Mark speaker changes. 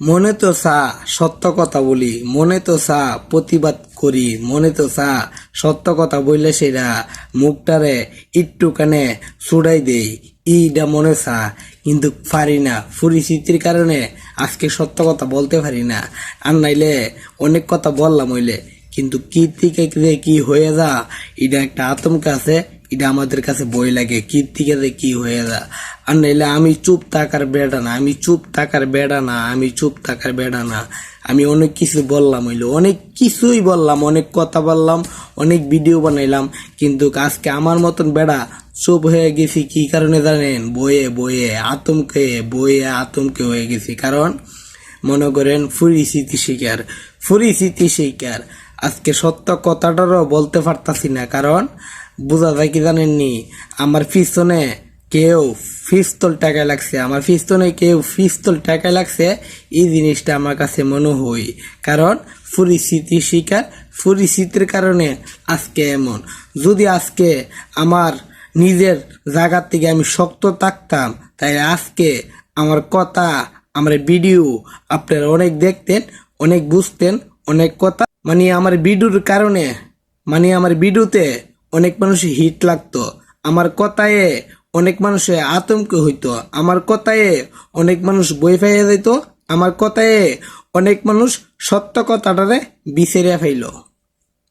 Speaker 1: মনে তো চা সত্য কথা বলি, মনে তো চা প্রতিবাদ করি, মনে তো চা সত্য কথা বললে সেটা মুখটারে একটুখানে ছুড়াই দেই, ইটা মনে চা। কিন্তু পারি না, পরিস্থিতির কারণে আজকে সত্য কথা বলতে পারি না। আর নাইলে অনেক কথা বললাম হইলে, কিন্তু কি থেকে কি হয়ে যা এটা একটা আতঙ্ক আছে। এটা আমাদের কাছে বই লাগে কি থেকে কি হয়ে যা। আর নাইলে আমি চুপ থাকার বেড়া না, আমি চুপ থাকার বেড়া না, আমি চুপ থাকার বেড়া না। আমি অনেক কিছু বললাম হইলো, অনেক কিছুই বললাম, অনেক কথা বললাম, অনেক ভিডিও বানাইলাম, কিন্তু আজকে আমার মতন বেড়া চুপ হয়ে গেছি। কি কারণে জানেন? বয়ে বয়ে আতঙ্কে হয়ে গেছি। কারণ মনে করেন পরিস্থিতি শিকার আজকে সত্য কথাটারও বলতে পারতাছি না। কারণ বোঝা যায় কি জানেননি, আমার পিছনে কেউ পিস্তল টাকায় লাগছে, আমার পিছনে কেউ পিস্তল টাকায় লাগছে। এই জিনিসটা আমার কাছে মনে হয়। কারণ পরিস্থিতির কারণে আজকে এমন। যদি আজকে আমার নিজের জায়গার থেকে আমি শক্ত থাকতাম, তাই আজকে আমার কথা, আমার ভিডিও আপনারা অনেক দেখতেন, অনেক বুঝতেন, অনেক কথা আমার ভিডিওতে অনেক মানুষের হিট লাগতো, আমার কথায় অনেক মানুষের আতঙ্ক হইতো, আমার কথায় অনেক মানুষ বই পাইয়া যাইতো, আমার কথায় অনেক মানুষ সত্য কথাটারে বিছেরিয়া ফেললো।